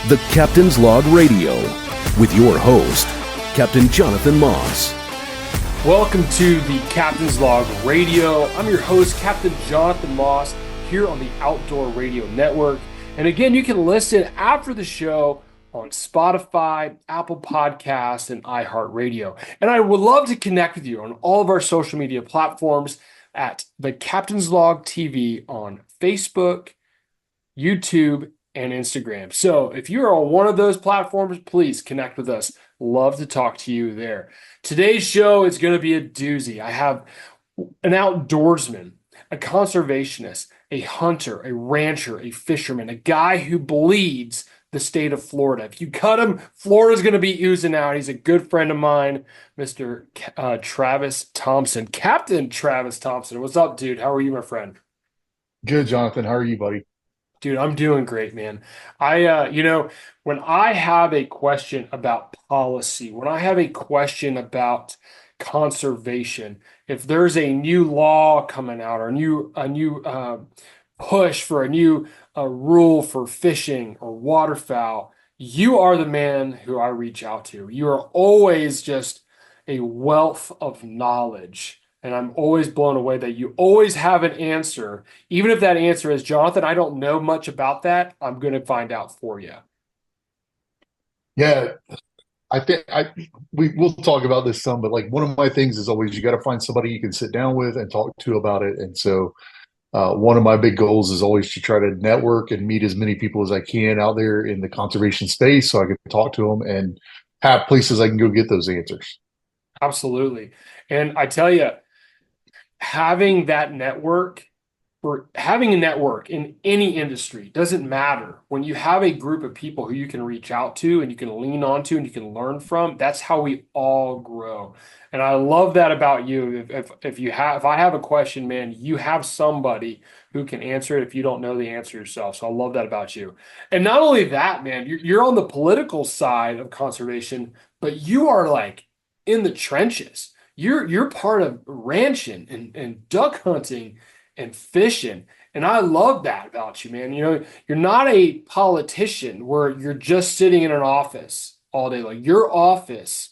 The Captain's Log Radio with your host, Captain Jonathan Moss. Welcome to the Captain's Log Radio. I'm your host, Captain Jonathan Moss, here on the Outdoor Radio Network. And again, you can listen after the show on Spotify, Apple Podcasts, and iHeart Radio. And I would love to connect with you on all of our social media platforms at the Captain's Log TV on Facebook, YouTube, and Instagram. So if you're on one of those platforms, please connect with us. Love to talk to you there. Today's show is going to be a doozy. I have an outdoorsman, a conservationist, a hunter, a rancher, a fisherman, a guy who bleeds the state of Florida. If you cut him, Florida's going to be oozing out. He's a good friend of mine, Mr. Travis Thompson. Captain Travis Thompson. What's up, dude? How are you, my friend? Good, Jonathan. How are you, buddy? Dude, I'm doing great, man. When I have a question about policy, when I have a question about conservation, if there's a new law coming out or a new push for a new rule for fishing or waterfowl, you are the man who I reach out to. You are always just a wealth of knowledge. And I'm always blown away that you always have an answer. Even if that answer is, Jonathan, I don't know much about that, I'm going to find out for you. Yeah, I think we'll talk about this some, but like one of my things is always you got to find somebody you can sit down with and talk to about it. And so one of my big goals is always to try to network and meet as many people as I can out there in the conservation space so I can talk to them and have places I can go get those answers. Absolutely. And I tell you, having that network or having a network in any industry doesn't matter. When you have a group of people who you can reach out to and you can lean onto and you can learn from, that's how we all grow. And I love that about you. If I have a question, man, you have somebody who can answer it if you don't know the answer yourself. So I love that about you. And not only that, man, you're on the political side of conservation, but you are like in the trenches. You're part of ranching and duck hunting and fishing. And I love that about you, man. You know, you're not a politician where you're just sitting in an office all day. Like your office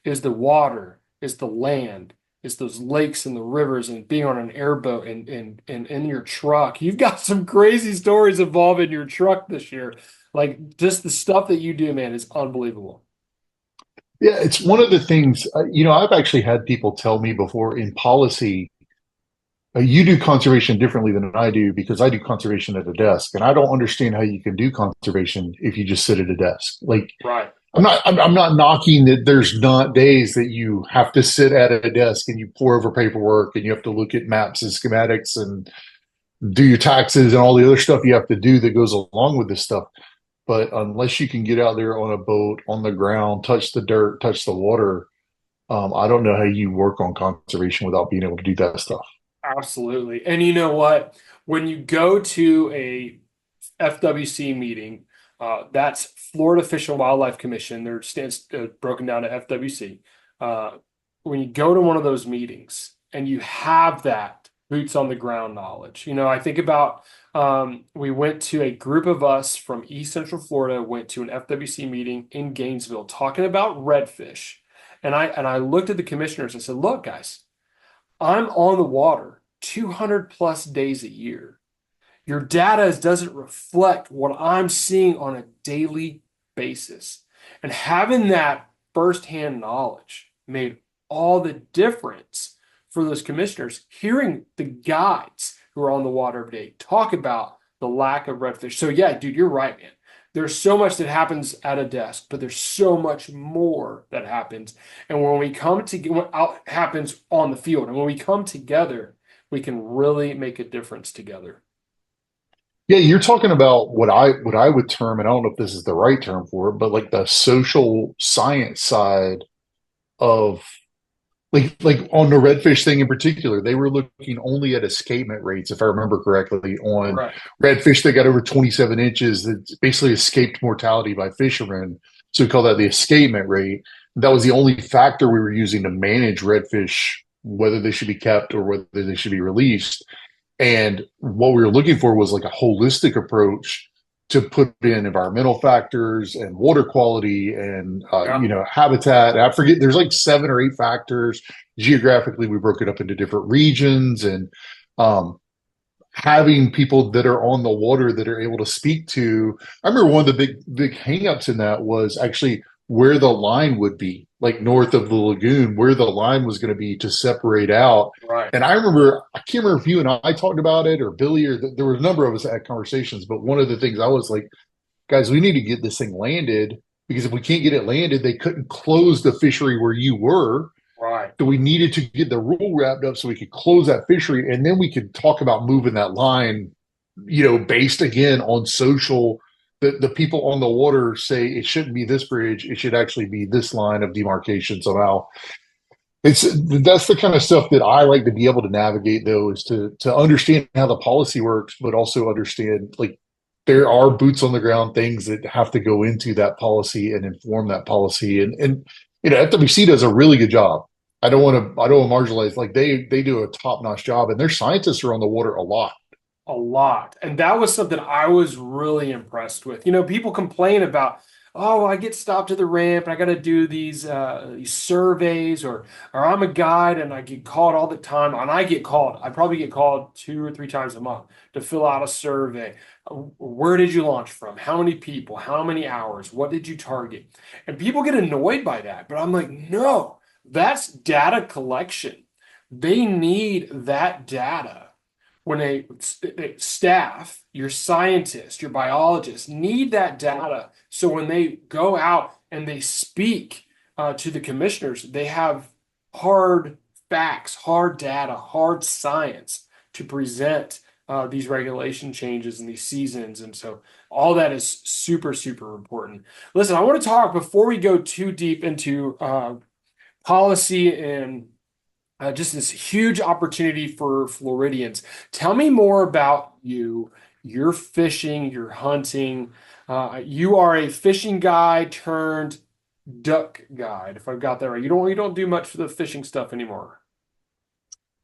is the water, is the land, is those lakes and the rivers and being on an airboat and in your truck. You've got some crazy stories involving your truck this year. Like just the stuff that you do, man, is unbelievable. Yeah, it's one of the things, I've actually had people tell me before in policy, you do conservation differently than I do because I do conservation at a desk, and I don't understand how you can do conservation if you just sit at a desk. Like, right. I'm not knocking that there's not days that you have to sit at a desk and you pour over paperwork and you have to look at maps and schematics and do your taxes and all the other stuff you have to do that goes along with this stuff. But unless you can get out there on a boat, on the ground, touch the dirt, touch the water, I don't know how you work on conservation without being able to do that stuff. Absolutely. And you know what? When you go to a FWC meeting, that's Florida Fish and Wildlife Commission. They're broken down to FWC. When you go to one of those meetings and you have that boots on the ground knowledge, I think about we went to a group of us from East Central Florida, went to an FWC meeting in Gainesville talking about redfish. And I looked at the commissioners and said, look, guys, I'm on the water 200 plus days a year. Your data doesn't reflect what I'm seeing on a daily basis. And having that firsthand knowledge made all the difference for those commissioners. Hearing the guides who are on the water every day talk about the lack of redfish. So yeah, dude, you're right, man. There's so much that happens at a desk, but there's so much more that happens. And when we come together, happens on the field. And when we come together, we can really make a difference together. Yeah, you're talking about what I would term, and I don't know if this is the right term for it, but like the social science side of like on the redfish thing in particular, they were looking only at escapement rates, if I remember correctly, on right. redfish that got over 27 inches that basically escaped mortality by fishermen. So we call that the escapement rate. That was the only factor we were using to manage redfish, whether they should be kept or whether they should be released. And what we were looking for was like a holistic approach to put in environmental factors and water quality and Yeah. habitat. I forget, there's like 7 or 8 factors. Geographically, we broke it up into different regions, and um, having people that are on the water that are able to speak to. I remember one of the big hangups in that was actually where the line would be, like north of the lagoon, where the line was going to be to separate out. Right. And I remember, I can't remember if you and I talked about it or Billy, or there were a number of us that had conversations. But one of the things I was like, guys, we need to get this thing landed, because if we can't get it landed, they couldn't close the fishery where you were. Right. So we needed to get the rule wrapped up so we could close that fishery, and then we could talk about moving that line, based again on social. The people on the water say it shouldn't be this bridge; it should actually be this line of demarcation somehow. That's the kind of stuff that I like to be able to navigate, though, is to understand how the policy works, but also understand, like, there are boots on the ground things that have to go into that policy and inform that policy. And FWC does a really good job. I don't want to marginalize, like, they do a top-notch job, and their scientists are on the water a lot. A lot. And that was something I was really impressed with. People complain about, oh, I get stopped at the ramp and I got to do these surveys, or I'm a guide and I get called all the time. And I get called. I probably get called 2 or 3 times a month to fill out a survey. Where did you launch from? How many people? How many hours? What did you target? And people get annoyed by that. But I'm like, no, that's data collection. They need that data when a staff, your scientists, your biologists need that data. So when they go out and they speak to the commissioners, they have hard facts, hard data, hard science to present these regulation changes and these seasons. And so all that is super, super important. Listen, I want to talk before we go too deep into policy and just this huge opportunity for Floridians. Tell me more about you, your fishing, your hunting. You are a fishing guide turned duck guide, if I've got that right. You don't do much for the fishing stuff anymore.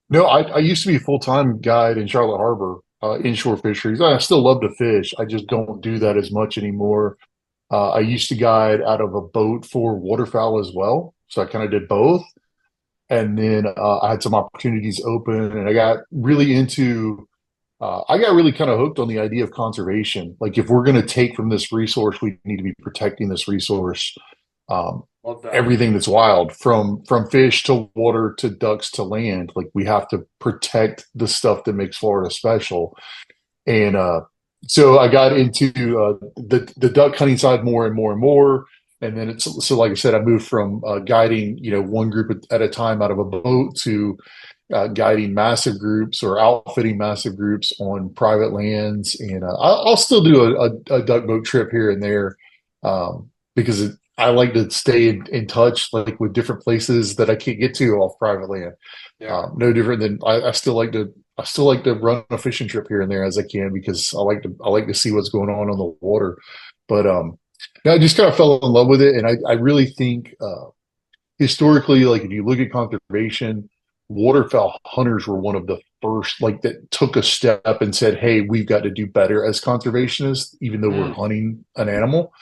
No, I used to be a full-time guide in Charlotte Harbor, inshore fisheries. I still love to fish. I just don't do that as much anymore. I used to guide out of a boat for waterfowl as well. So I kind of did both. And then I had some opportunities open, and I got really kind of hooked on the idea of conservation. Like, if we're going to take from this resource, we need to be protecting this resource. Love that. Everything that's wild, from fish to water to ducks to land, like, we have to protect the stuff that makes Florida special. And so I got into the duck hunting side more and more and more. And then so like I said, I moved from guiding, one group at a time out of a boat to guiding massive groups or outfitting massive groups on private lands. And I'll still do a duck boat trip here and there, because I like to stay in touch, like, with different places that I can't get to off private land. Yeah. No different than I still like to run a fishing trip here and there as I can, because I like to see what's going on the water. But no, I just kind of fell in love with it, and I really think historically, like, if you look at conservation, waterfowl hunters were one of the first, like, that took a step and said, "Hey, we've got to do better as conservationists, even though we're hunting an animal."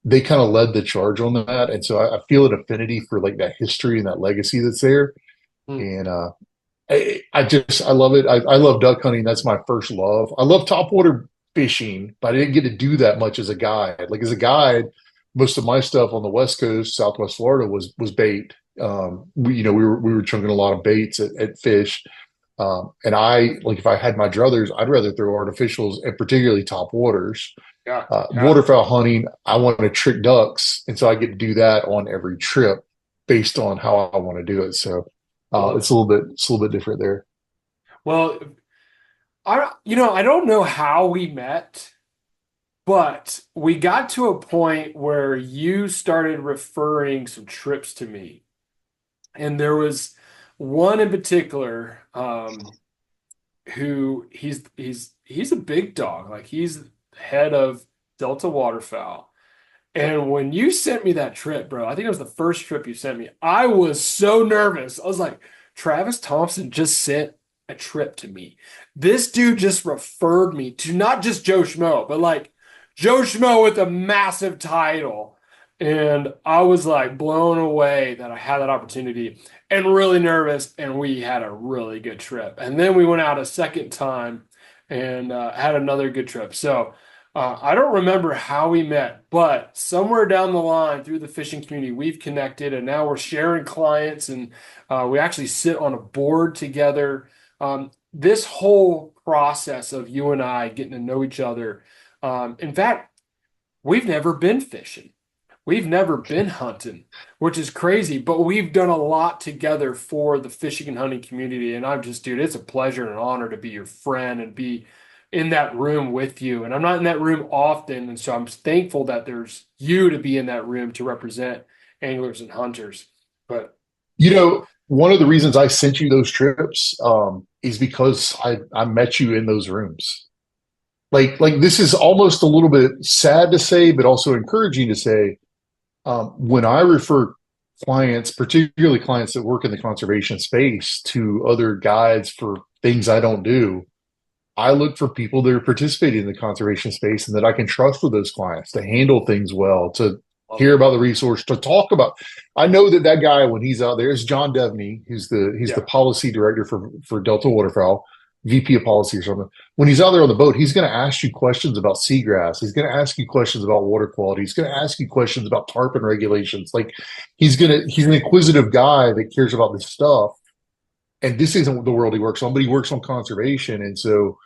They kind of led the charge on that, and so I feel an affinity for, like, that history and that legacy that's there. And I love it. I love duck hunting. That's my first love. I love topwater fishing, but I didn't get to do that much as a guide. Like, as a guide, most of my stuff on the West Coast, Southwest Florida, was bait. We were chunking a lot of baits at fish. And if I had my druthers, I'd rather throw artificials, and particularly top waters. Yeah. Waterfowl hunting, I want to trick ducks, and so I get to do that on every trip based on how I want to do it. So it's a little bit different there. Well, I don't know how we met, but we got to a point where you started referring some trips to me. And there was one in particular, who he's a big dog. Like, he's head of Delta Waterfowl. And when you sent me that trip, bro, I think it was the first trip you sent me, I was so nervous. I was like, Travis Thompson just sent a trip to me. This dude just referred me to not just Joe Schmo, but like Joe Schmo with a massive title. And I was like blown away that I had that opportunity and really nervous. And we had a really good trip. And then we went out a second time and had another good trip. So I don't remember how we met, but somewhere down the line through the fishing community, we've connected and now we're sharing clients and we actually sit on a board together. This whole process of you and I getting to know each other. In fact, we've never been fishing. We've never been hunting, which is crazy, but we've done a lot together for the fishing and hunting community. And I'm just, dude, it's a pleasure and an honor to be your friend and be in that room with you. And I'm not in that room often. And so I'm thankful that there's you to be in that room to represent anglers and hunters. But one of the reasons I sent you those trips is because I met you in those rooms. Like this is almost a little bit sad to say, but also encouraging to say. When I refer clients, particularly clients that work in the conservation space, to other guides for things I don't do, I look for people that are participating in the conservation space and that I can trust with those clients to handle things well, to hear about the resource, to talk about. I know that guy, when he's out there, is John Devney, who's the policy director for Delta Waterfowl, VP of policy or something. When he's out there on the boat, he's going to ask you questions about seagrass. He's going to ask you questions about water quality. He's going to ask you questions about tarpon regulations. Like he's an inquisitive guy that cares about this stuff. And this isn't the world he works on, but he works on conservation. And so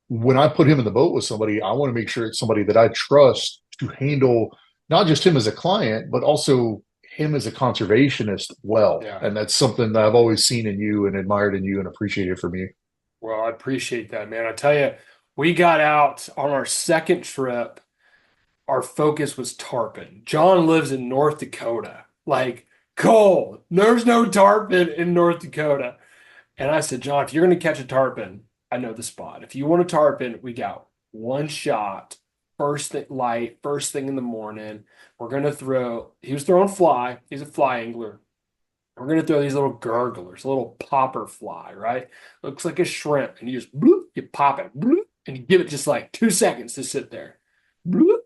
when I put him in the boat with somebody, I want to make sure it's somebody that I trust to handle not just him as a client, but also him as a conservationist well. Yeah. And that's something that I've always seen in you and admired in you and appreciated from you. Well, I appreciate that, man. I tell you, we got out on our second trip. Our focus was tarpon. John lives in North Dakota, like cold. There's no tarpon in North Dakota. And I said, John, if you're going to catch a tarpon, I know the spot. If you want a tarpon, we got one shot, first thing in the morning. We're going to throw, he was throwing fly. He's a fly angler. We're going to throw these little gurglers, a little popper fly, right? Looks like a shrimp. And you just, bloop, you pop it, bloop, and you give it just like 2 seconds to sit there. Bloop,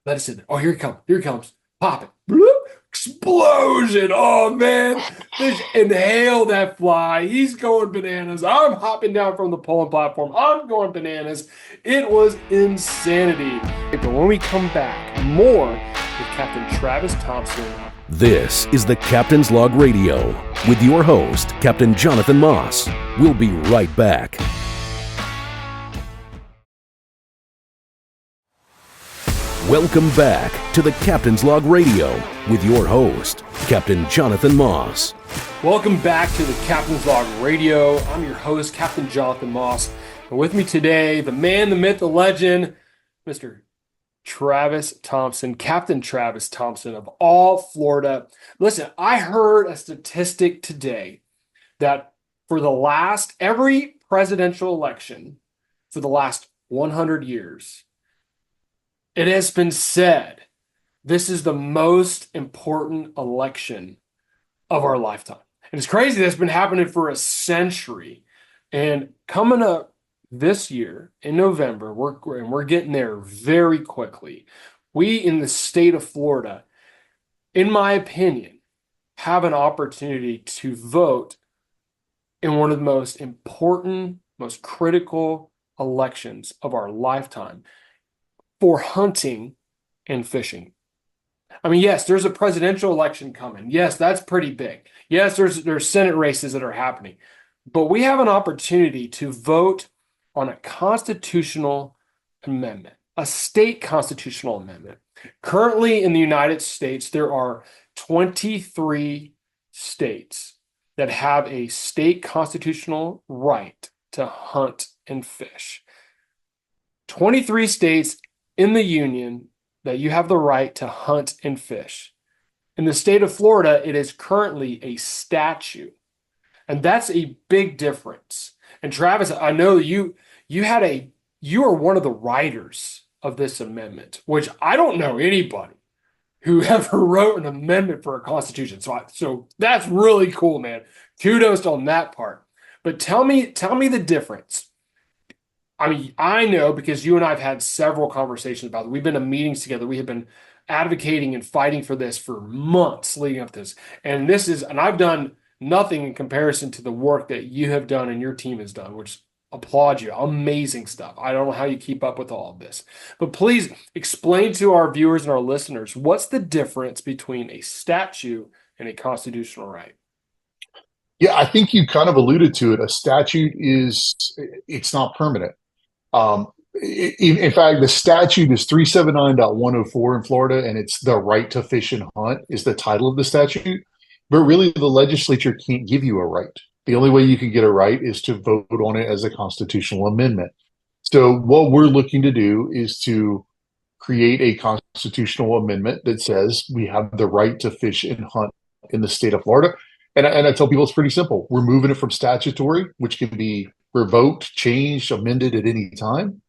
let it sit there. Oh, here it comes. Here it comes. Pop it. Bloop, explosion. Oh, man. Just inhale that fly. He's going bananas. I'm hopping down from the pulling platform. I'm going bananas. It was insanity. But when we come back, more with Captain Travis Thompson. This is the Captain's Log Radio with your host, Captain Jonathan Moss. We'll be right back. Welcome back to the Captain's Log Radio with your host, Captain Jonathan Moss. Welcome back to the Captain's Log Radio. I'm your host, Captain Jonathan Moss. And with me today, the man, the myth, the legend, Mr. Travis Thompson, Captain Travis Thompson of all Florida. Listen, I heard a statistic today that for every presidential election for the last 100 years, it has been said this is the most important election of our lifetime. And it's crazy that's been happening for a century. And coming up this year in November, we're getting there very quickly. We in the state of Florida, in my opinion, have an opportunity to vote in one of the most important, most critical elections of our lifetime for hunting and fishing. I mean, yes, there's a presidential election coming. Yes, that's pretty big. Yes, there's Senate races that are happening. But we have an opportunity to vote on a constitutional amendment, a state constitutional amendment. Currently in the United States, there are 23 states that have a state constitutional right to hunt and fish. 23 states in the union that you have the right to hunt and fish. In the state of Florida, it is currently a statute. And that's a big difference. And Travis, I know you are one of the writers of this amendment, which I don't know anybody who ever wrote an amendment for a constitution. So that's really cool, man. Kudos on that part. But tell me the difference. I mean, I know because you and I have had several conversations about it. We've been in meetings together. We have been advocating and fighting for this for months leading up to this. And I've done nothing in comparison to the work that you have done and your team has done, which applaud you. Amazing stuff. I don't know how you keep up with all of this. But please explain to our viewers and our listeners what's the difference between a statute and a constitutional right? Yeah, I think you kind of alluded to it. A statute it's not permanent. In fact, the statute is 379.104 in Florida, and it's the right to fish and hunt is the title of the statute. But really, the legislature can't give you a right. The only way you can get a right is to vote on it as a constitutional amendment. So, what we're looking to do is to create a constitutional amendment that says we have the right to fish and hunt in the state of Florida. And I tell people it's pretty simple. We're moving it from statutory, which can be revoked, changed, amended at any time,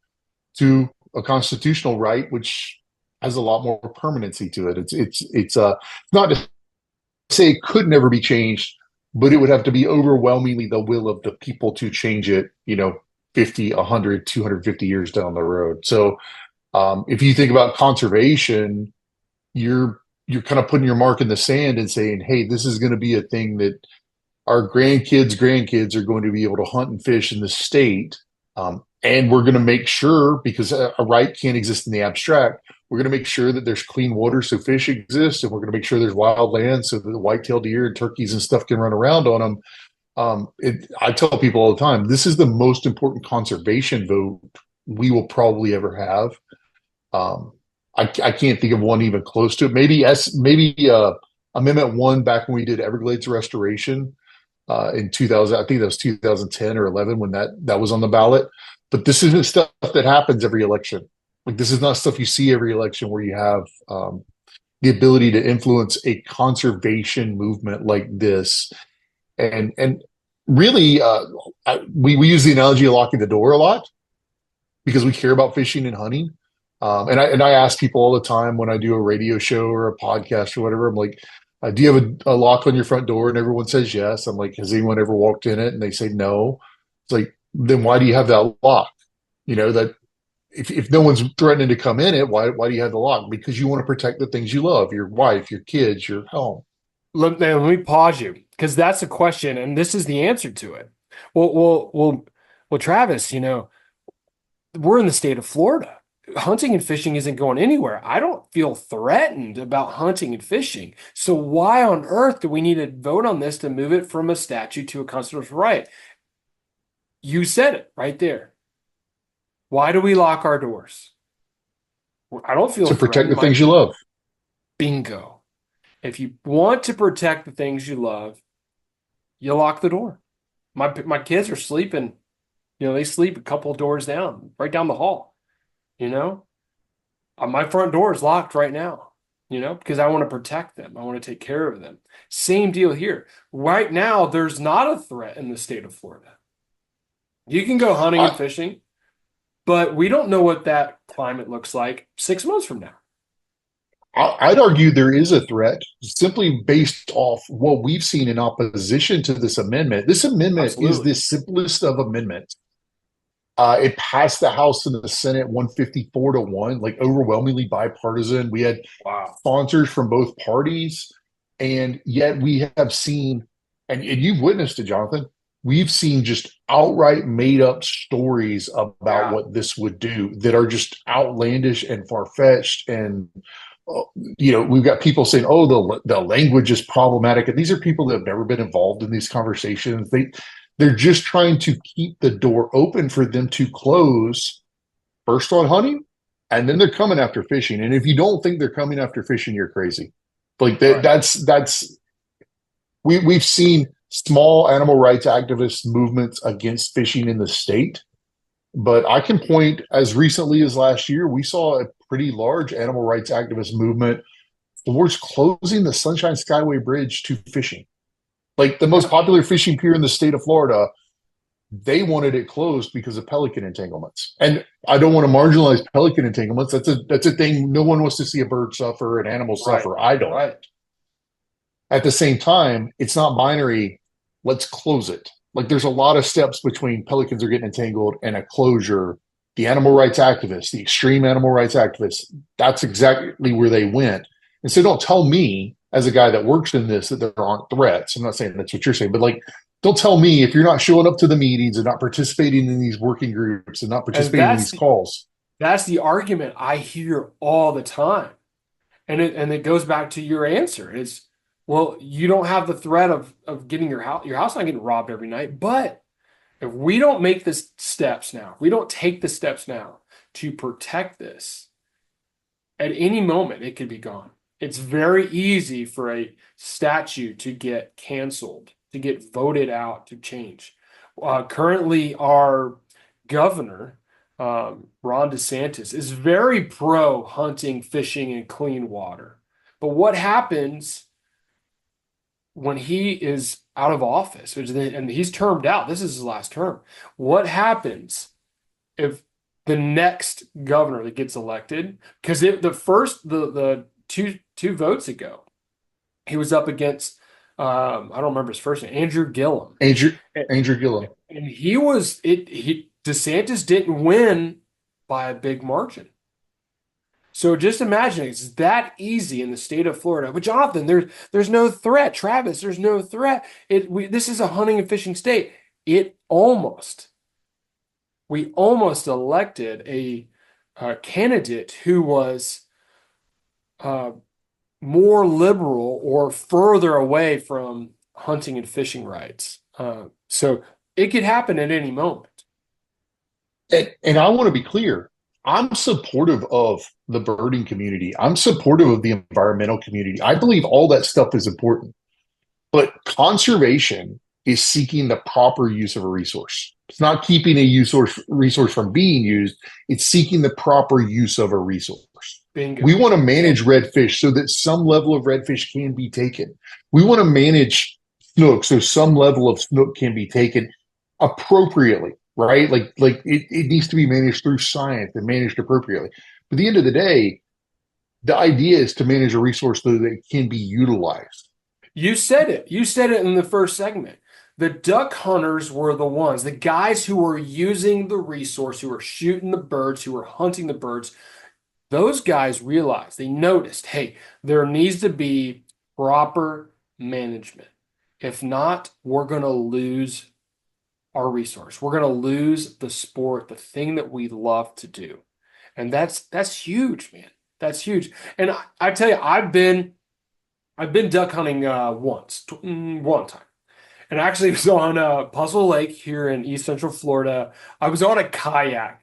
to a constitutional right, which has a lot more permanency to it. It's not to say it could never be changed, but it would have to be overwhelmingly the will of the people to change it, 50, 100, 250 years down the road. So if you think about conservation, you're kind of putting your mark in the sand and saying, hey, this is going to be a thing that our grandkids are going to be able to hunt and fish in the state. And we're going to make sure, because a right can't exist in the abstract, we're going to make sure that there's clean water so fish exist, and we're going to make sure there's wild land so that the white-tailed deer and turkeys and stuff can run around on them. I tell people all the time, this is the most important conservation vote we will probably ever have. I can't think of one even close to it. Maybe Amendment 1 back when we did Everglades restoration in 2000. I think that was 2010 or 11 when that was on the ballot. But this isn't stuff that happens every election. Like, this is not stuff you see every election where you have the ability to influence a conservation movement like this. And really, we use the analogy of locking the door a lot because we care about fishing and hunting. And I ask people all the time when I do a radio show or a podcast or whatever, I'm like, do you have a lock on your front door? And everyone says yes. I'm like, has anyone ever walked in it? And they say no. It's like, then why do you have that lock? That if no one's threatening to come in it, why do you have the lock? Because you want to protect the things you love, your wife, your kids, your home. Let me pause you because that's a question, and this is the answer to it. Well, Travis, we're in the state of Florida. Hunting and fishing isn't going anywhere. I don't feel threatened about hunting and fishing. So why on earth do we need to vote on this to move it from a statute to a constitutional right? You said it right there. Why do we lock our doors? I don't feel to protect threatened. the things you love. Bingo. If you want to protect the things you love, you lock the door. My kids are sleeping. They sleep a couple of doors down, right down the hall. My front door is locked right now, because I want to protect them. I want to take care of them. Same deal here. Right now, there's not a threat in the state of Florida. You can go hunting and fishing, but we don't know what that climate looks like 6 months from now. I'd argue there is a threat simply based off what we've seen in opposition to this amendment. This amendment Absolutely. is the simplest of amendments. It passed the House and the Senate 154-1, like overwhelmingly bipartisan. We had sponsors from both parties, and yet we have seen, and you've witnessed it, Jonathan, we've seen just outright made up stories about what this would do that are just outlandish and far-fetched. And, we've got people saying, oh, the language is problematic. And these are people that have never been involved in these conversations. They're just trying to keep the door open for them to close first on hunting, and then they're coming after fishing. And if you don't think they're coming after fishing, you're crazy. Like we've seen small animal rights activist movements against fishing in the state, but I can point as recently as last year, we saw a pretty large animal rights activist movement towards closing the Sunshine Skyway Bridge to fishing. Like the most popular fishing pier in the state of Florida, they wanted it closed because of pelican entanglements. And I don't want to marginalize pelican entanglements. That's a thing. No one wants to see a bird suffer, an animal suffer. I don't. At the same time, it's not binary. Let's close it. Like there's a lot of steps between pelicans are getting entangled and a closure. The animal rights activists, the extreme animal rights activists, that's exactly where they went. And so don't tell me as a guy that works in this that there aren't threats. I'm not saying that's what you're saying, but like don't tell me if you're not showing up to the meetings and not participating in these working groups and not And participating in these calls. that's the argument I hear all the time. And it goes back to your answer is, well, you don't have the threat of getting your house not getting robbed every night. But if we don't make the steps now, if we don't take the steps now to protect this, at any moment it could be gone. It's very easy for a statute to get canceled, to get voted out, to change. Currently, our governor, Ron DeSantis, is very pro hunting, fishing, and clean water. But what happens when he is out of office, and he's termed out? This is his last term. What happens if the next governor that gets elected? Because the two votes ago, he was up against I don't remember his first name, Andrew Gillum. Andrew Gillum. And DeSantis didn't win by a big margin. So just imagine it's that easy in the state of Florida. But Jonathan, there's no threat. Travis, there's no threat. This is a hunting and fishing state. We almost elected a candidate who was more liberal or further away from hunting and fishing rights. So it could happen at any moment. And I want to be clear. I'm supportive of the birding community. I'm supportive of the environmental community. I believe all that stuff is important. But conservation is seeking the proper use of a resource. It's not keeping a resource from being used. It's seeking the proper use of a resource. Bingo. We want to manage redfish so that some level of redfish can be taken. We want to manage snook so some level of snook can be taken appropriately, right? Like it needs to be managed through science and managed appropriately. But at the end of the day, the idea is to manage a resource so that it can be utilized. You said it. You said it in the first segment. The duck hunters were the ones, the guys who were using the resource, who were shooting the birds, who were hunting the birds. Those guys realized, they noticed, hey, there needs to be proper management. If not, we're going to lose our resource. We're going to lose the sport, the thing that we love to do. And that's huge, man. That's huge. And I tell you, I've been duck hunting one time. And actually, it was on Puzzle Lake here in East Central Florida. I was on a kayak.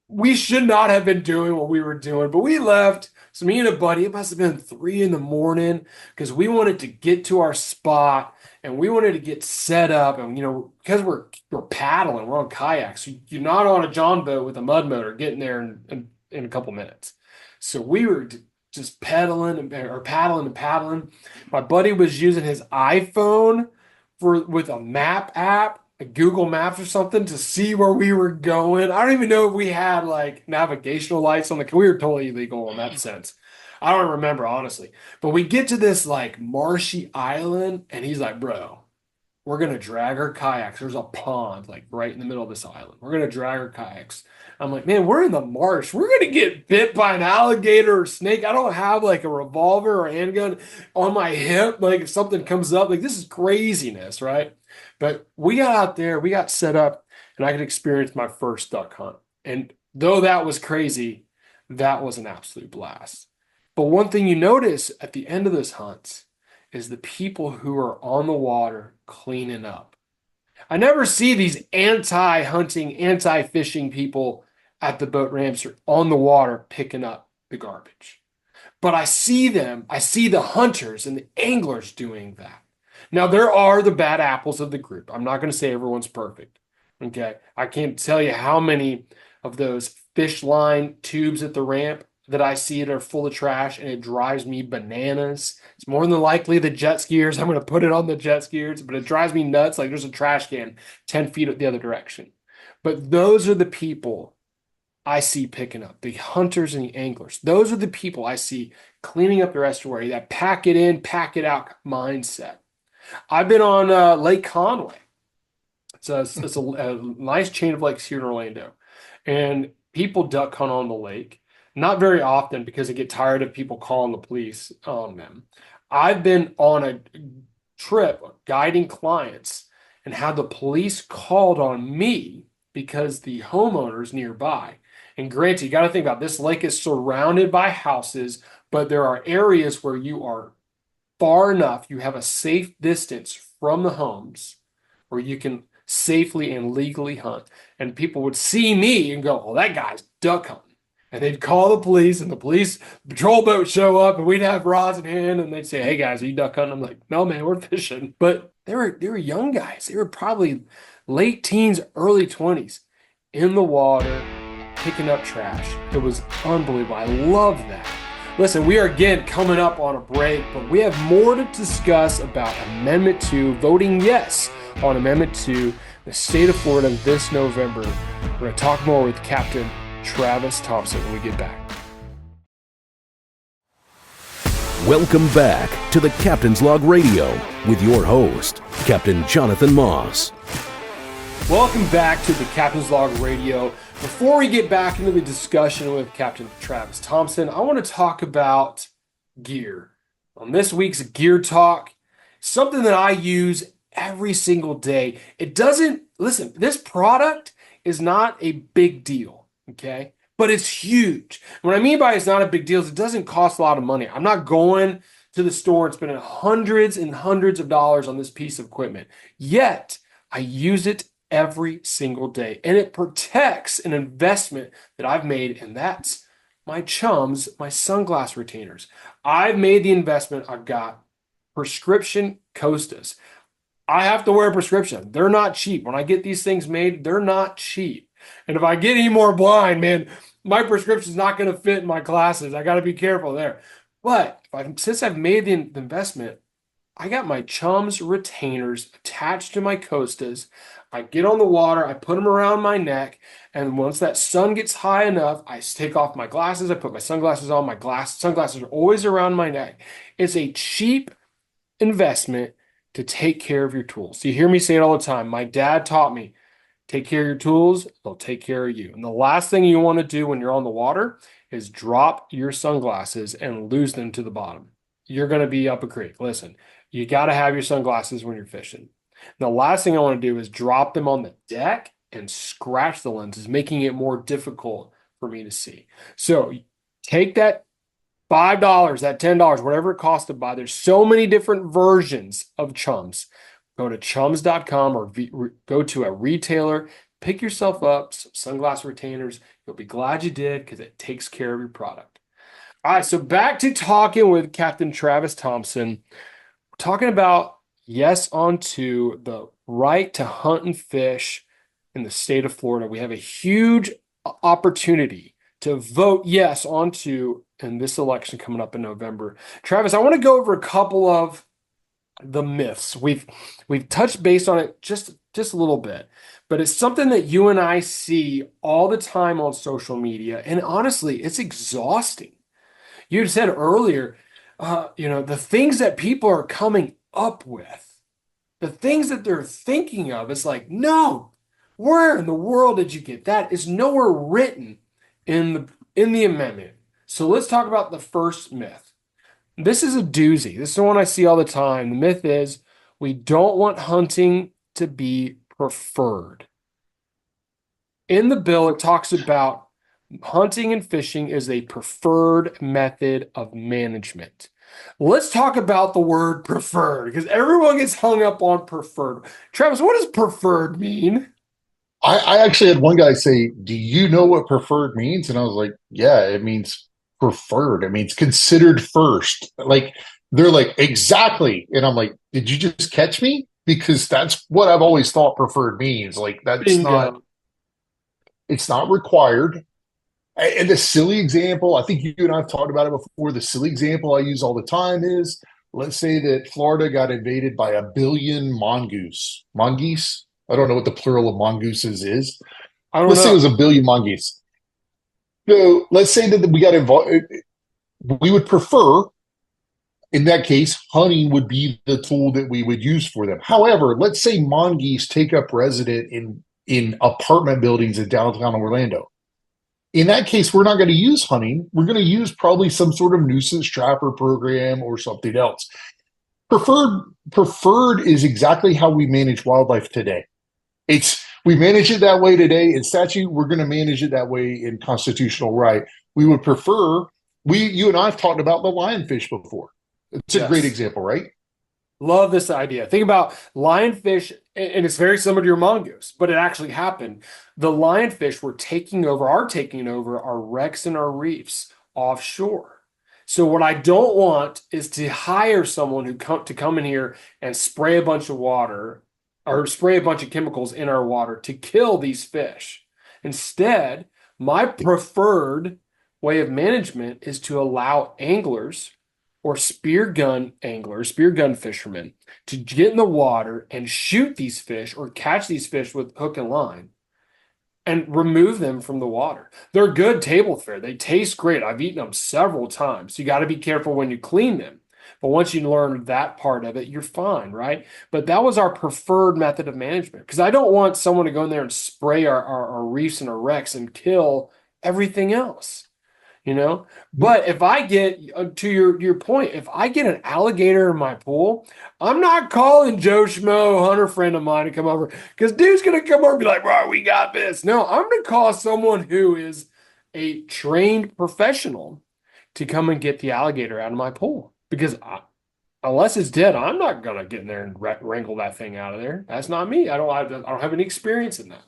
We should not have been doing what we were doing, but we left. So me and a buddy, it must have been 3 a.m. because we wanted to get to our spot and we wanted to get set up. And because we're paddling, we're on kayaks. So you're not on a John boat with a mud motor getting there in a couple minutes. So we were just paddling and paddling. My buddy was using his iPhone with a map app, a Google Maps or something, to see where we were going. I don't even know if we had like navigational lights on we were totally illegal in that sense. I don't remember, honestly. But we get to this like marshy island and he's like, bro, we're going to drag our kayaks. There's a pond like right in the middle of this island. We're going to drag our kayaks. I'm like, man, we're in the marsh. We're going to get bit by an alligator or snake. I don't have like a revolver or a handgun on my hip. Like if something comes up, like this is craziness, right? But we got out there, we got set up, and I could experience my first duck hunt. And though that was crazy, that was an absolute blast. But one thing you notice at the end of those hunts is the people who are on the water cleaning up. I never see these anti-hunting, anti-fishing people at the boat ramps or on the water picking up the garbage. But I see the hunters and the anglers doing that. Now, there are the bad apples of the group. I'm not going to say everyone's perfect. Okay. I can't tell you how many of those fish line tubes at the ramp that I see that are full of trash, and it drives me bananas. It's more than likely the jet skiers. I'm going to put it on the jet skiers, but it drives me nuts. Like there's a trash can 10 feet the other direction. But those are the people I see picking up, the hunters and the anglers. Those are the people I see cleaning up their estuary, that pack it in, pack it out mindset. I've been on Lake Conway. It's a nice chain of lakes here in Orlando, and people duck hunt on the lake. Not very often because they get tired of people calling the police on them. I've been on a trip guiding clients and had the police called on me because the homeowners nearby. And granted, you got to think about this lake is surrounded by houses, but there are areas where you are far enough, you have a safe distance from the homes where you can safely and legally hunt. And people would see me and go, "Oh, that guy's duck hunting." And they'd call the police, and the police patrol boat show up, and we'd have rods in hand, and they'd say, "Hey guys, are you duck hunting?" I'm like, "No, man, we're fishing." But they were young guys. They were probably late teens, early 20s in the water, picking up trash. It was unbelievable. I love that. Listen, we are again coming up on a break, but we have more to discuss about Amendment 2, voting yes on Amendment 2, the state of Florida this November. We're going to talk more with Captain Travis Thompson when we get back. Welcome back to the Captain's Log Radio with your host, Captain Jonathan Moss. Welcome back to the Captain's Log Radio. Before we get back into the discussion with Captain Travis Thompson, I want to talk about gear. On this week's Gear Talk, something that I use every single day. Listen, this product is not a big deal, okay? But it's huge. What I mean by it's not a big deal is it doesn't cost a lot of money. I'm not going to the store and spending hundreds and hundreds of dollars on this piece of equipment. Yet, I use it every single day, and it protects an investment that I've made, and that's my chums, my sunglass retainers. I've made the investment. I've got prescription Costas. I have to wear a prescription. They're not cheap. When I get these things made, they're not cheap. And if I get any more blind, man, my prescription's not going to fit in my glasses. I got to be careful there. But since I've made the investment, I got my chums retainers attached to my Costas. I get on the water, I put them around my neck, and once that sun gets high enough, I take off my glasses, I put my sunglasses on, sunglasses are always around my neck. It's a cheap investment to take care of your tools. You hear me say it all the time. My dad taught me, take care of your tools, they'll take care of you. And the last thing you want to do when you're on the water is drop your sunglasses and lose them to the bottom. You're going to be up a creek. Listen, you got to have your sunglasses when you're fishing. And the last thing I want to do is drop them on the deck and scratch the lenses, making it more difficult for me to see. So take that $5, that $10, whatever it costs to buy. There's so many different versions of chums. Go to chums.com or go to a retailer, pick yourself up some sunglass retainers. You'll be glad you did because it takes care of your product. All right, so back to talking with Captain Travis Thompson. We're talking about yes onto the right to hunt and fish in the state of Florida. We have a huge opportunity to vote yes onto in this election coming up in November. Travis, I want to go over a couple of the myths. We've touched base on it just a little bit, but it's something that you and I see all the time on social media, and honestly, it's exhausting. You said earlier, the things that people are coming up with, the things that they're thinking of, it's like, no, where in the world did you get that? It's nowhere written in the amendment. So let's talk about the first myth. This is a doozy. This is the one I see all the time. The myth is we don't want hunting to be preferred. In the bill, it talks about hunting and fishing is a preferred method of management. Let's talk about the word preferred because everyone gets hung up on preferred. Travis, what does preferred mean? I actually had one guy say, "Do you know what preferred means?" And I was like, "Yeah, it means preferred. It means considered first." Like, they're like, "Exactly." And I'm like, "Did you just catch me?" Because that's what I've always thought preferred means. Like, it's not required. And the silly example, I think you and I have talked about it before. The silly example I use all the time is, let's say that Florida got invaded by 1 billion mongoose. Mongoose? I don't know what the plural of mongooses is. Let's say it was 1 billion mongoose. So let's say that we got involved. We would prefer In that case, hunting would be the tool that we would use for them. However, let's say mongoose take up resident in apartment buildings in downtown Orlando. In that case, we're not going to use hunting. We're going to use probably some sort of nuisance trapper program or something else. Preferred is exactly how we manage wildlife today. We manage it that way today in statute. We're going to manage it that way in constitutional right. We would prefer. You and I have talked about the lionfish before. It's a great example, right? Love this idea. Think about lionfish, and it's very similar to your mongoose, but it actually happened. The lionfish are taking over our wrecks and our reefs offshore. So what I don't want is to hire someone to come in here and spray a bunch of water or spray a bunch of chemicals in our water to kill these fish. Instead, my preferred way of management is to allow anglers or spear gun fishermen to get in the water and shoot these fish or catch these fish with hook and line and remove them from the water. They're good table fare. They taste great. I've eaten them several times. You got to be careful when you clean them. But once you learn that part of it, you're fine, right? But that was our preferred method of management because I don't want someone to go in there and spray our reefs and our wrecks and kill everything else. But if I get to your point, if I get an alligator in my pool, I'm not calling Joe Schmo, hunter friend of mine, to come over because dude's gonna come over and be like, "Bro, we got this." No, I'm gonna call someone who is a trained professional to come and get the alligator out of my pool because unless it's dead, I'm not gonna get in there and wrangle that thing out of there. That's not me. I don't have any experience in that.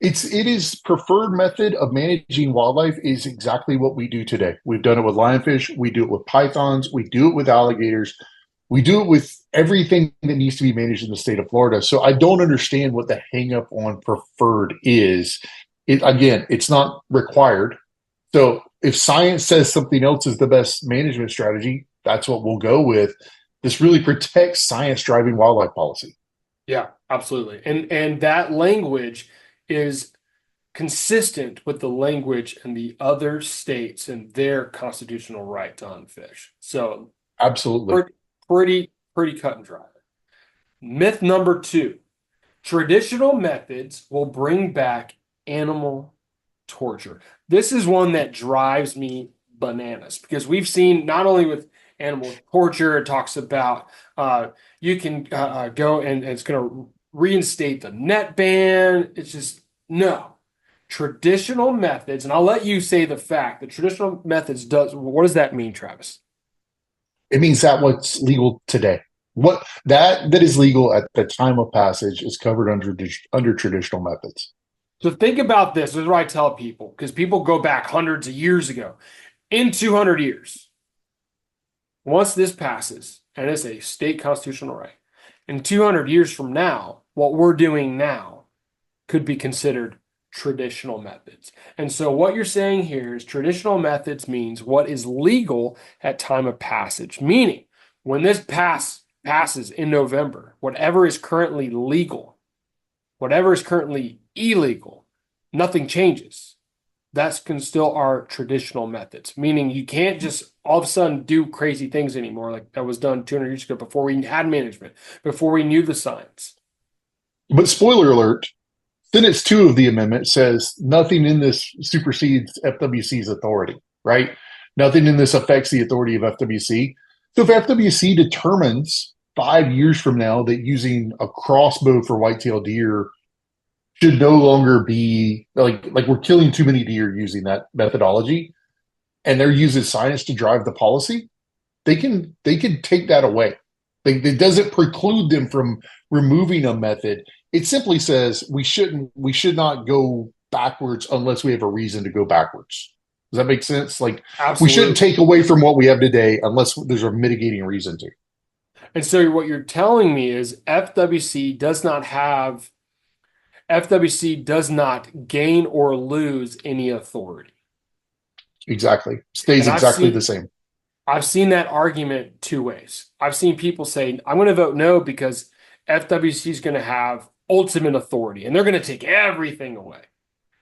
It is preferred method of managing wildlife is exactly what we do today. We've done it with lionfish. We do it with pythons. We do it with alligators. We do it with everything that needs to be managed in the state of Florida. So I don't understand what the hang up on preferred is. Again, it's not required. So if science says something else is the best management strategy, that's what we'll go with. This really protects science driving wildlife policy. Yeah, absolutely. And that language is consistent with the language in the other states and their constitutional right to hunt fish. So absolutely pretty cut and dry. Myth number 2, traditional methods will bring back animal torture. This is one that drives me bananas because we've seen not only with animal torture, it talks about you can go and it's going to reinstate the net ban. It's just no. Traditional methods, and I'll let you say the fact that traditional methods what does that mean, Travis? It means that what's legal today. What that is legal at the time of passage is covered under traditional methods. So think about this. This is what I tell people, because people go back hundreds of years ago. In 200 years, once this passes, and it's a state constitutional right, in 200 years from now, what we're doing now could be considered traditional methods. And so what you're saying here is traditional methods means what is legal at time of passage, meaning when this passes in November, whatever is currently legal, whatever is currently illegal, nothing changes. That's still our traditional methods, meaning you can't just all of a sudden do crazy things anymore like that was done 200 years ago before we had management, before we knew the science. But spoiler alert, Sentence 2 of the amendment says nothing in this supersedes FWC's authority, right? Nothing in this affects the authority of FWC. So if FWC determines 5 years from now that using a crossbow for whitetail deer should no longer be like we're killing too many deer using that methodology, and they're using science to drive the policy, they can take that away. It doesn't preclude them from removing a method. It simply says we should not go backwards unless we have a reason to go backwards. Does that make sense? Like Absolutely. We shouldn't take away from what we have today unless there's a mitigating reason to. And so what you're telling me is FWC does not gain or lose any authority. Exactly. Stays exactly the same. I've seen that argument 2 ways. I've seen people say, I'm going to vote no because FWC is going to have ultimate authority and they're going to take everything away.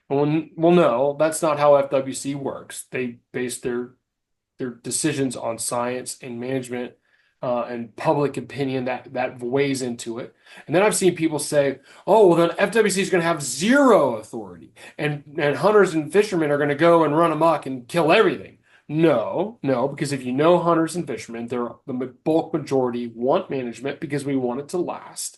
Well, no, that's not how FWC works. They base their They're decisions on science and management and public opinion that weighs into it. And then I've seen people say, "Oh, well, then FWC is going to have zero authority, and hunters and fishermen are going to go and run amok and kill everything." No, because if you know hunters and fishermen, they're the bulk majority want management because we want it to last.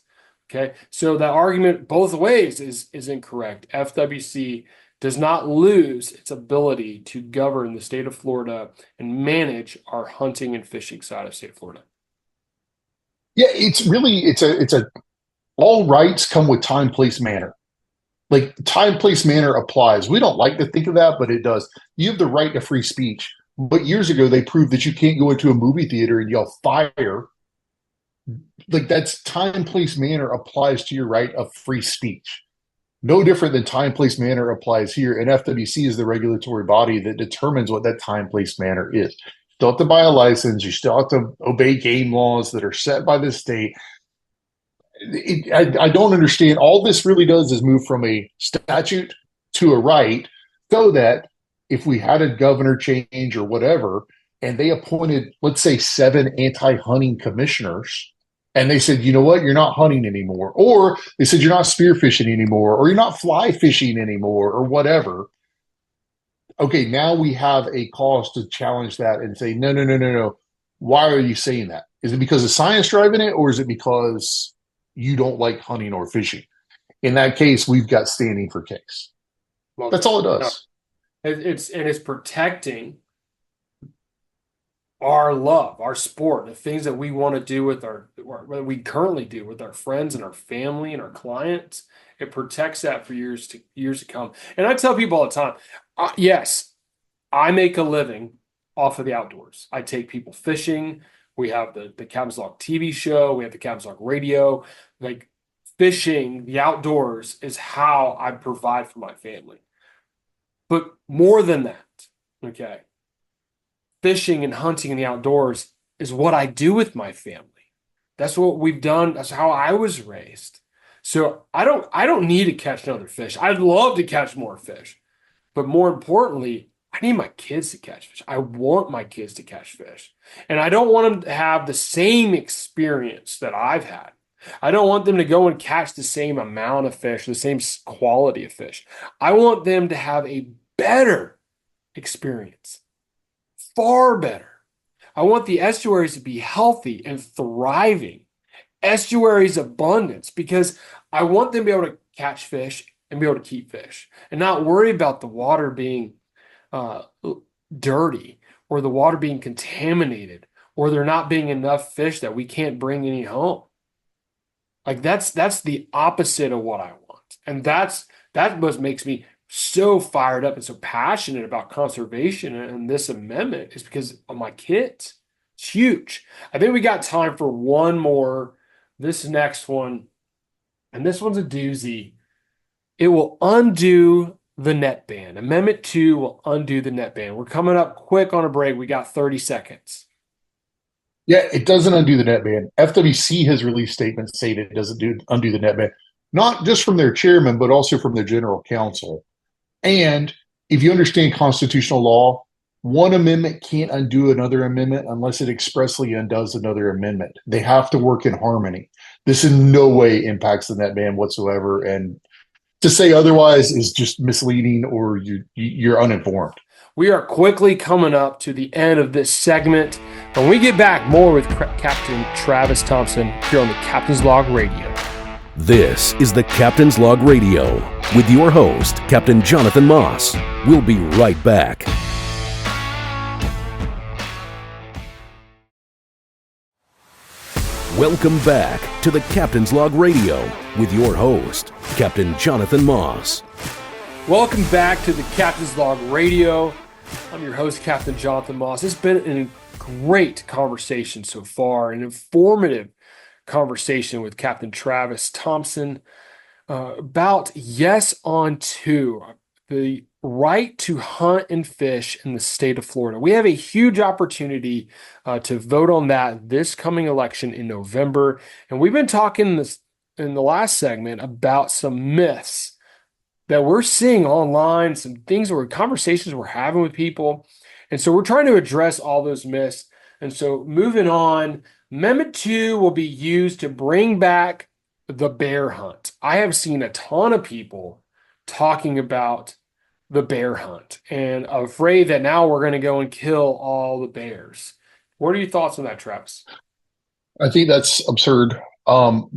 Okay, so that argument both ways is incorrect. FWC does not lose its ability to govern the state of Florida and manage our hunting and fishing side of state of Florida. Yeah, it's a all rights come with time, place, manner. Like time, place, manner applies. We don't like to think of that, but it does. You have the right to free speech. But years ago, they proved that you can't go into a movie theater and yell fire. Like that's time, place, manner applies to your right of free speech. No different than time, place, manner applies here. And FWC is the regulatory body that determines what that time, place, manner is. You still have to buy a license. You still have to obey game laws that are set by the state. I don't understand. All this really does is move from a statute to a right so that if we had a governor change or whatever, and they appointed, let's say, 7 anti-hunting commissioners, and they said, you know what, you're not hunting anymore, or they said you're not spearfishing anymore, or you're not fly fishing anymore, or whatever. Okay, now we have a cause to challenge that and say, no. Why are you saying that? Is it because of science driving it, or is it because you don't like hunting or fishing? In that case, we've got standing for case. Well, that's all it does. It's protecting our love, our sport, the things that we want to do with what we currently do with our friends and our family and our clients. It protects that for years to come. And I tell people all the time, yes, I make a living off of the outdoors. I take people fishing. We have the Captain's Log TV show. We have the Captain's Log radio. Like fishing, the outdoors is how I provide for my family. But more than that, okay, fishing and hunting in the outdoors is what I do with my family. That's what we've done. That's how I was raised. So I don't need to catch another fish. I'd love to catch more fish. But more importantly, I need my kids to catch fish. I want my kids to catch fish. And I don't want them to have the same experience that I've had. I don't want them to go and catch the same amount of fish, the same quality of fish. I want them to have a better experience, far better. I want the estuaries to be healthy and thriving, estuaries abundance, because I want them to be able to catch fish and be able to keep fish and not worry about the water being dirty or the water being contaminated or there not being enough fish that we can't bring any home. Like that's the opposite of what I want. And that what makes me so fired up and so passionate about conservation and this amendment is because of my kids. It's huge. I think we got time for one more. This next one, and this one's a doozy. It will undo the net ban. Amendment 2 will undo the net ban. We're coming up quick on a break. We got 30 seconds. Yeah, it doesn't undo the net ban. FWC has released statements saying it doesn't undo the net ban, not just from their chairman, but also from their general counsel. And if you understand constitutional law, one amendment can't undo another amendment unless it expressly undoes another amendment. They have to work in harmony. This in no way impacts the net ban whatsoever. And to say otherwise is just misleading or you're uninformed. We are quickly coming up to the end of this segment. When we get back, more with Captain Travis Thompson here on the Captain's Log Radio. This is the Captain's Log Radio with your host, Captain Jonathan Moss. We'll be right back. Welcome back to the Captain's Log Radio with your host, Captain Jonathan Moss. Welcome back to the Captain's Log Radio. I'm your host, Captain Jonathan Moss. It's been a great conversation so far, an informative conversation with Captain Travis Thompson about Yes on 2, the right to hunt and fish in the state of Florida. We have a huge opportunity to vote on that this coming election in November. And we've been talking in the last segment about some myths that we're seeing online, some things conversations we're having with people. And so we're trying to address all those myths. And so moving on, Amendment 2 will be used to bring back the bear hunt. I have seen a ton of people talking about the bear hunt and afraid that now we're going to go and kill all the bears. What are your thoughts on that, Travis? I think that's absurd,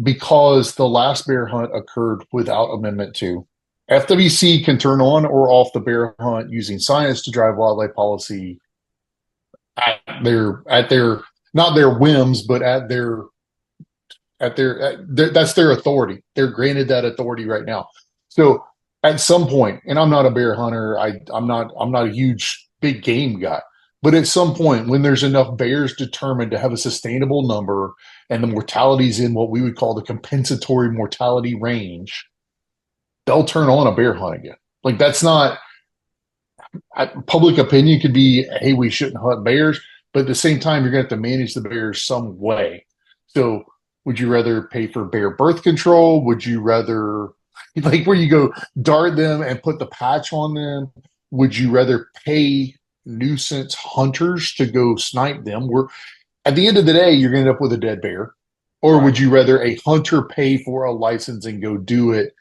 because the last bear hunt occurred without Amendment 2. FWC can turn on or off the bear hunt using science to drive wildlife policy at their not their whims, but at their that's their authority. They're granted that authority right now. So at some point, and I'm not a bear hunter, I'm not a huge big game guy, but at some point when there's enough bears determined to have a sustainable number and the mortality's in what we would call the compensatory mortality range, they'll turn on a bear hunt again. Like that's not public opinion could be, hey, we shouldn't hunt bears, but at the same time, you're going to have to manage the bears some way. So, would you rather pay for bear birth control? Would you rather, like, where you go dart them and put the patch on them? Would you rather pay nuisance hunters to go snipe them? We're at the end of the day, you're going to end up with a dead bear. Or would you rather a hunter pay for a license and go do it?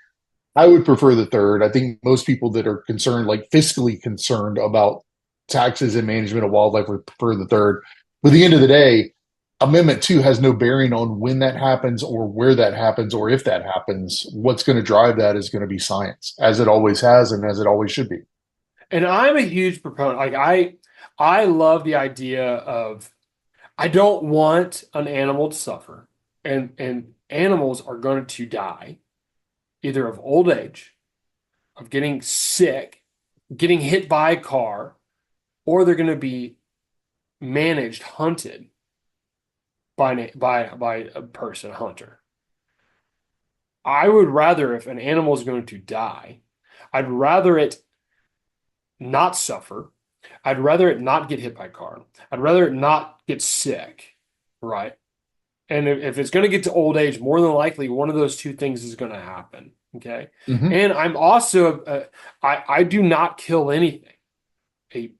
I would prefer the third. I think most people that are concerned, like fiscally concerned about taxes and management of wildlife, would prefer the third. But at the end of the day, Amendment 2 has no bearing on when that happens or where that happens or if that happens. What's going to drive that is going to be science, as it always has and as it always should be. And I'm a huge proponent. Like I love the idea of I don't want an animal to suffer, and animals are going to die either of old age, of getting sick, getting hit by a car, or they're going to be managed, hunted by a person, a hunter. I would rather, if an animal is going to die, I'd rather it not suffer. I'd rather it not get hit by a car. I'd rather it not get sick, right? And if it's going to get to old age, more than likely one of those two things is going to happen. Okay. Mm-hmm. And I'm also, I do not kill anything, a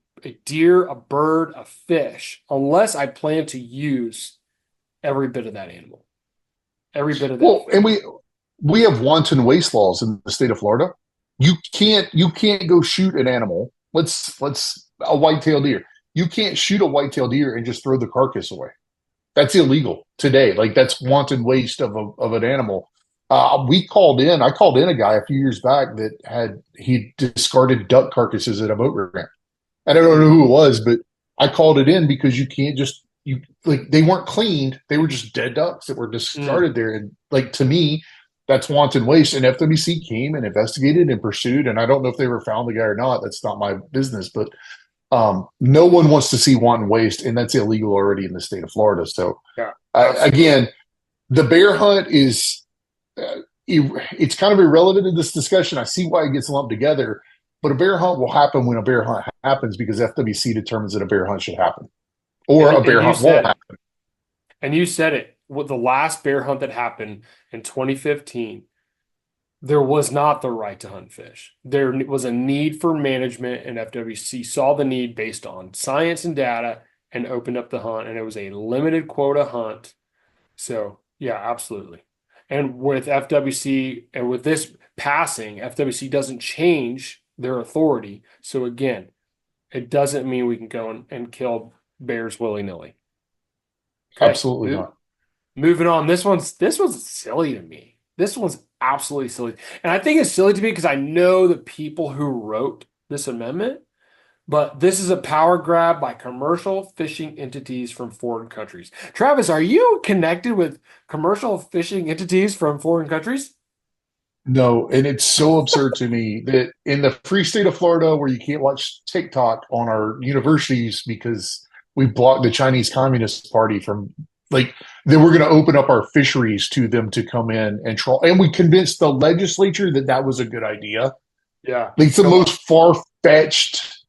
deer, a bird, a fish, unless I plan to use every bit of that animal, every bit of that. Well, and we have wanton waste laws in the state of Florida. You can't go shoot an animal. Let's a white-tailed deer. You can't shoot a white-tailed deer and just throw the carcass away. That's illegal today. Like that's wanton waste of an animal. I called in a guy a few years back that he discarded duck carcasses at a boat ramp. I don't know who it was, but I called it in because you can't just they weren't cleaned. They were just dead ducks that were discarded there. And like to me, that's wanton waste. And FWC came and investigated and pursued. And I don't know if they ever found the guy or not. That's not my business. But no one wants to see wanton waste, and that's illegal already in the state of Florida. So again, the bear hunt is it's kind of irrelevant in this discussion. I see why it gets lumped together, but a bear hunt will happen when a bear hunt happens because FWC determines that a bear hunt should happen, or a bear hunt won't happen. And you said it. With the last bear hunt that happened in 2015, there was not the right to hunt fish. There was a need for management, and FWC saw the need based on science and data and opened up the hunt, and it was a limited quota hunt. So, yeah, absolutely. And with FWC and with this passing, FWC doesn't change their authority. So, again, it doesn't mean we can go and kill bears willy-nilly. Okay, absolutely not. Moving on, this one's silly to me. This one's absolutely silly. And I think it's silly to me because I know the people who wrote this amendment, but this is a power grab by commercial fishing entities from foreign countries. Travis, are you connected with commercial fishing entities from foreign countries? No, and it's so absurd to me that in the free state of Florida, where you can't watch TikTok on our universities because we blocked the Chinese Communist Party from then we're going to open up our fisheries to them to come in and troll. And we convinced the legislature that was a good idea. Yeah. It's the most far-fetched,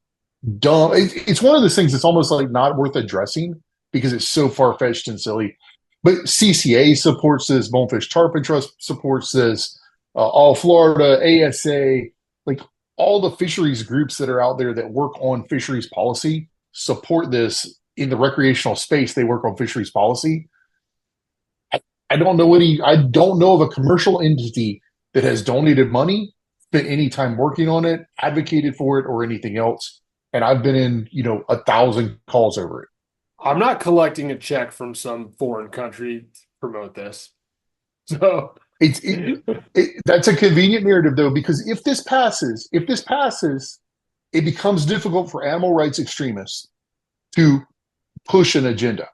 dumb. It's one of those things that's almost like not worth addressing because it's so far-fetched and silly. But CCA supports this. Bonefish Tarpon Trust supports this. All Florida, ASA, like all the fisheries groups that are out there that work on fisheries policy support this in the recreational space. They work on fisheries policy. I don't know I don't know of a commercial entity that has donated money, spent any time working on it, advocated for it, or anything else. And I've been in, 1,000 calls over it. I'm not collecting a check from some foreign country to promote this. So That's a convenient narrative though, because if this passes, it becomes difficult for animal rights extremists to push an agenda.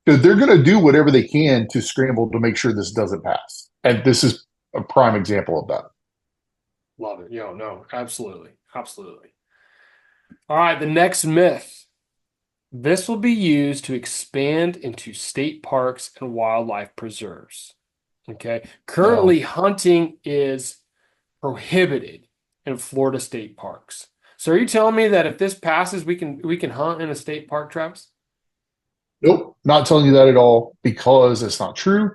Because they're going to do whatever they can to scramble to make sure this doesn't pass. And this is a prime example of that. Love it. No, absolutely. Absolutely. All right, the next myth. This will be used to expand into state parks and wildlife preserves. Okay. Currently, hunting is prohibited in Florida state parks. So are you telling me that if this passes, we can hunt in a state park, Travis? Nope, not telling you that at all because it's not true.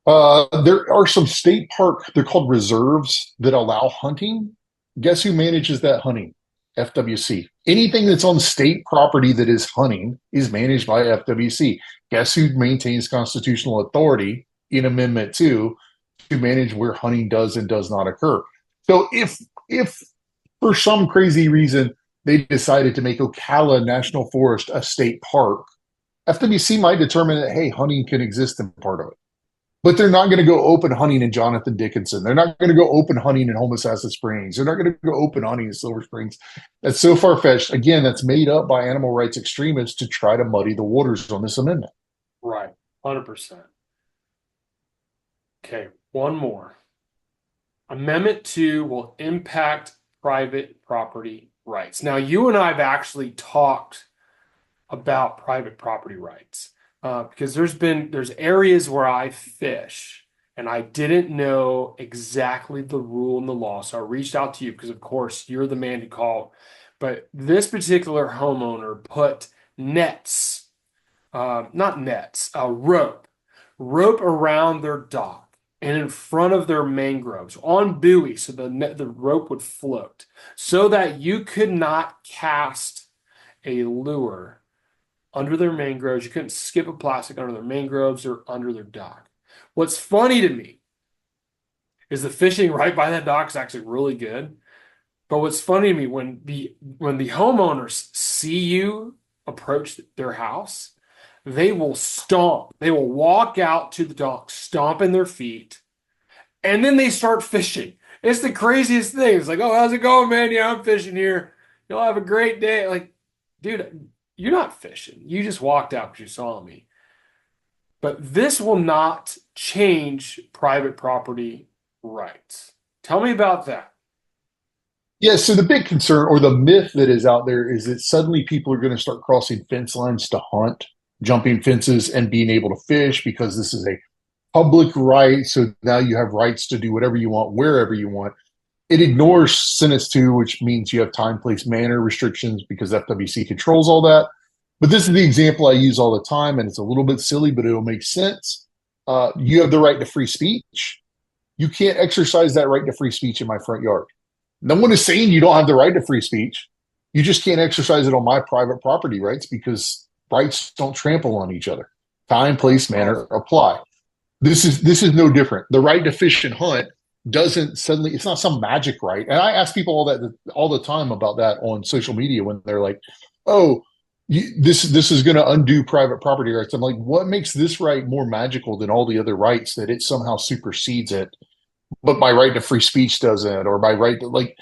There are some state park, they're called reserves that allow hunting. Guess who manages that hunting? FWC. Anything that's on state property that is hunting is managed by FWC. Guess who maintains constitutional authority in Amendment 2 to manage where hunting does and does not occur? So if for some crazy reason they decided to make Ocala National Forest a state park, FWC might determine that, hey, hunting can exist in part of it. But they're not going to go open hunting in Jonathan Dickinson. They're not going to go open hunting in Homosassa Springs. They're not going to go open hunting in Silver Springs. That's so far-fetched. Again, that's made up by animal rights extremists to try to muddy the waters on this amendment. Right. 100%. Okay, one more. Amendment 2 will impact private property rights. Now, you and I have actually talked about private property rights because there's areas where I fish and I didn't know exactly the rule and the law. So I reached out to you because, of course, you're the man to call. But this particular homeowner put nets, not nets, rope around their dock and in front of their mangroves on buoys so the rope would float so that you could not cast a lure under their mangroves. You couldn't skip a plastic under their mangroves or under their dock. What's funny to me is the fishing right by that dock is actually really good. But what's funny to me when the homeowners see you approach their house, they will stomp. They will walk out to the dock, stomping their feet, and then they start fishing. It's the craziest thing. It's like, oh, how's it going, man? Yeah, I'm fishing here. You'll have a great day. Like, dude, you're not fishing. You just walked out because you saw me. But this will not change private property rights. Tell me about that. Yeah, so the big concern or the myth that is out there is that suddenly people are going to start crossing fence lines to hunt, jumping fences, and being able to fish because this is a public right. So now you have rights to do whatever you want, wherever you want. It ignores Sentence 2, which means you have time, place, manner restrictions because FWC controls all that. But this is the example I use all the time, and it's a little bit silly, but it'll make sense. You have the right to free speech. You can't exercise that right to free speech in my front yard. No one is saying you don't have the right to free speech. You just can't exercise it on my private property rights because rights don't trample on each other. Time, place, manner apply. This is no different. The right to fish and hunt doesn't suddenly, it's not some magic right. And I ask people all the time about that on social media when they're like, oh, this is going to undo private property rights. I'm like, what makes this right more magical than all the other rights that it somehow supersedes it? But my right to free speech doesn't, or my right to, like,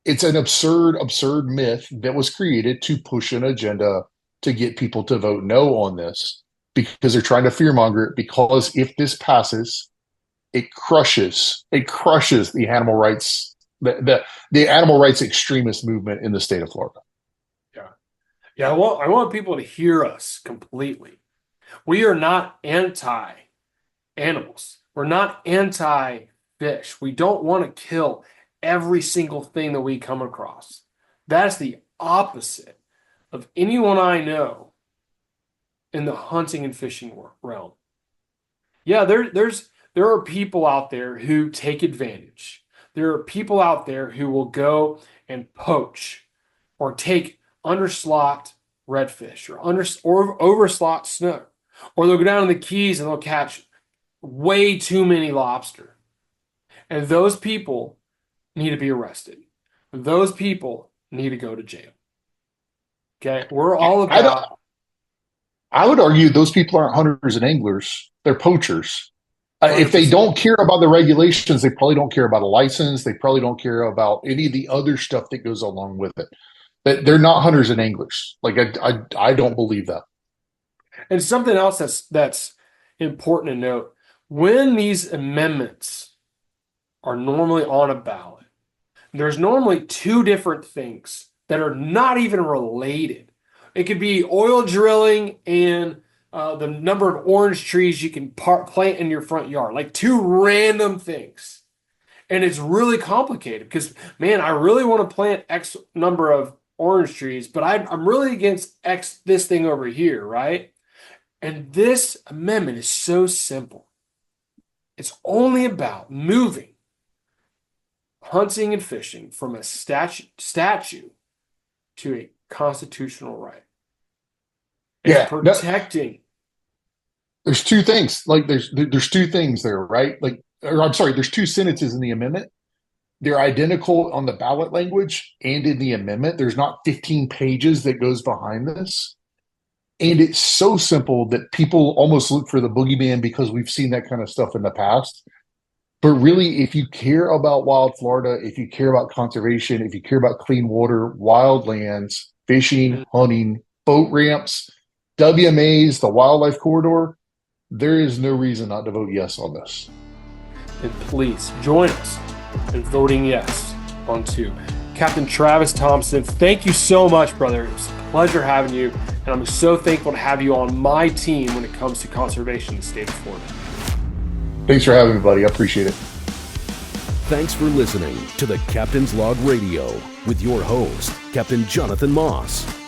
it's an absurd myth that was created to push an agenda to get people to vote no on this because they're trying to fearmonger it. Because if this passes, it crushes the animal rights, the animal rights extremist movement in the state of Florida. Yeah, I want people to hear us completely. We are not anti-animals. We're not anti-fish. We don't want to kill every single thing that we come across. That's the opposite of anyone I know in the hunting and fishing realm. Yeah, there are people out there who take advantage. There are people out there who will go and poach or take underslot redfish or overslot snook, or they'll go down to the Keys and they'll catch way too many lobster. And those people need to be arrested. Those people need to go to jail. Okay, we're all about. I would argue those people aren't hunters and anglers; they're poachers. If they 100%. don't care about the regulations, they probably don't care about a license. They probably don't care about any of the other stuff that goes along with it. That they're not hunters and anglers. Like I don't believe that. And something else that's important to note: when these amendments are normally on a ballot, there's normally two different things that are not even related. It could be oil drilling and the number of orange trees you can plant in your front yard, like two random things. And it's really complicated because, man, I really want to plant X number of orange trees, but I'm really against X this thing over here, right? And this amendment is so simple. It's only about moving hunting and fishing from a statute to a constitutional right. It's protecting. There's two things. Like there's two things there, right? Like, or I'm sorry, there's two sentences in the amendment. They're identical on the ballot language and in the amendment. There's not 15 pages that goes behind this. And it's so simple that people almost look for the boogeyman because we've seen that kind of stuff in the past. But really, if you care about wild Florida, if you care about conservation, if you care about clean water, wild lands, fishing, hunting, boat ramps, WMAs, the wildlife corridor, there is no reason not to vote yes on this. And please join us in voting yes on 2. Captain Travis Thompson, thank you so much, brother. It was a pleasure having you, and I'm so thankful to have you on my team when it comes to conservation in the state of Florida. Thanks for having me, buddy. I appreciate it. Thanks for listening to the Captain's Log Radio with your host, Captain Jonathan Moss.